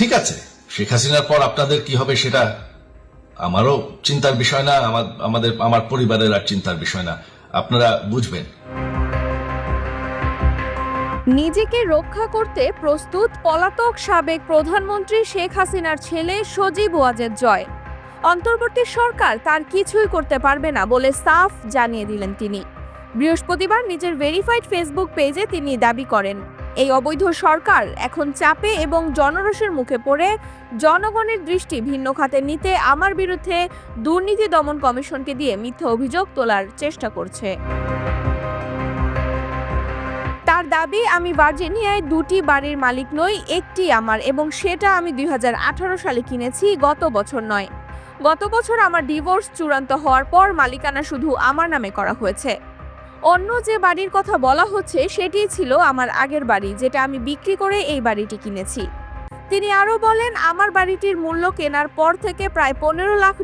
ঠিক আছে, শেখ হাসিনার পর আপনাদের কি হবে সেটা আমারও চিন্তার বিষয় না, আমার পরিবারের আর চিন্তার বিষয় না, আপনারা বুঝবেন। নিজেকে রক্ষা করতে প্রস্তুত পলাতক সাবেক প্রধানমন্ত্রী শেখ হাসিনার ছেলে সজীব ওয়াজেদ জয়। অন্তর্বর্তী সরকার তার কিছুই করতে পারবে না বলে সাফ জানিয়ে দিলেন তিনি। বৃহস্পতিবার নিজের ভেরিফাইড ফেসবুক পেজে তিনি দাবি করেন, এই অবৈধ সরকার এখন চাপে এবং জনরোষের মুখে পড়ে জনগণের দৃষ্টি ভিন্ন খাতে নিতে আমার বিরুদ্ধে দুর্নীতি দমন কমিশনকে দিয়ে মিথ্যা অভিযোগ তোলার চেষ্টা করছে। তার দাবি, আমি ভার্জিনিয়ায় 2টি বাড়ির মালিক নই, একটি আমার, এবং সেটা আমি 2018 সালে কিনেছি, গত বছর নয়। গত বছর আমার ডিভোর্স চূড়ান্ত হওয়ার পর মালিকানা শুধু আমার নামে করা হয়েছে। অন্য যে বাড়ির কথা বলা হচ্ছে সেটি ছিল আমার আগের বাড়ি, যেটা আমি বিক্রি করে এই বাড়িটি কিনেছি। তিনি আরও বলেন, আমার বাড়িটির মূল্য কেনার পর থেকে প্রায় $15 লাখ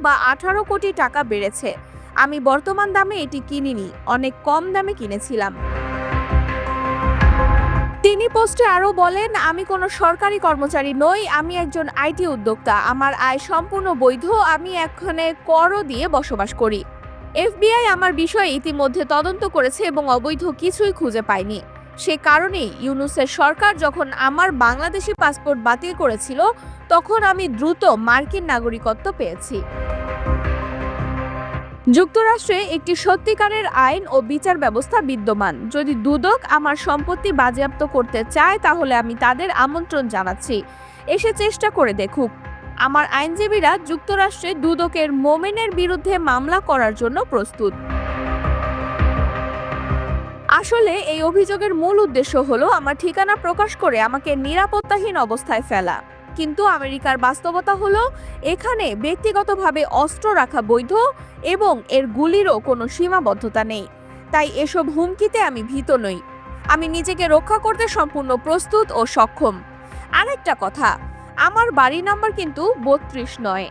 বা 18 কোটি টাকা বেড়েছে। আমি বর্তমান দামে এটি কিনিনি, অনেক কম দামে কিনেছিলাম। তিনি পোস্টে আরও বলেন, আমি কোনো সরকারি কর্মচারী নই, আমি একজন আইটি উদ্যোক্তা, আমার আয় সম্পূর্ণ বৈধ, আমি এখানে করও দিয়ে বসবাস করি। এফবিআই আমার বিষয়ে ইতিমধ্যে তদন্ত করেছে এবং অবৈধ কিছুই খুঁজে পায়নি। সে কারণেই ইউনূসের সরকার যখন আমার বাংলাদেশি পাসপোর্ট বাতিল করেছিল, তখন আমি দ্রুত মার্কিন নাগরিকত্ব পেয়েছি। যুক্তরাষ্ট্রে একটি সত্যিকারের আইন ও বিচার ব্যবস্থা বিদ্যমান। যদি দুদক আমার সম্পত্তি বাজেয়াপ্ত করতে চায় তাহলে আমি তাদের আমন্ত্রণ জানাচ্ছি, এসে চেষ্টা করে দেখুক। আমার আইনজীবীরা যুক্তরাষ্ট্রে দুদকের মোমেনের বিরুদ্ধে মামলা করার জন্য প্রস্তুত। আসলে এই অভিযোগের মূল উদ্দেশ্য হলো আমার ঠিকানা প্রকাশ করে আমাকে নিরাপত্তাহীন অবস্থায় ফেলা। কিন্তু আমেরিকার বাস্তবতা হলো, এখানে ব্যক্তিগতভাবে অস্ত্র রাখা বৈধ এবং এর গুলিরও কোনো সীমাবদ্ধতা নেই। তাই এসব হুমকিতে আমি ভীত নই। আমি নিজেকে রক্ষা করতে সম্পূর্ণ প্রস্তুত ও সক্ষম। আরেকটা কথা, আমার বাড়ি নাম্বার কিন্তু 32 নয়।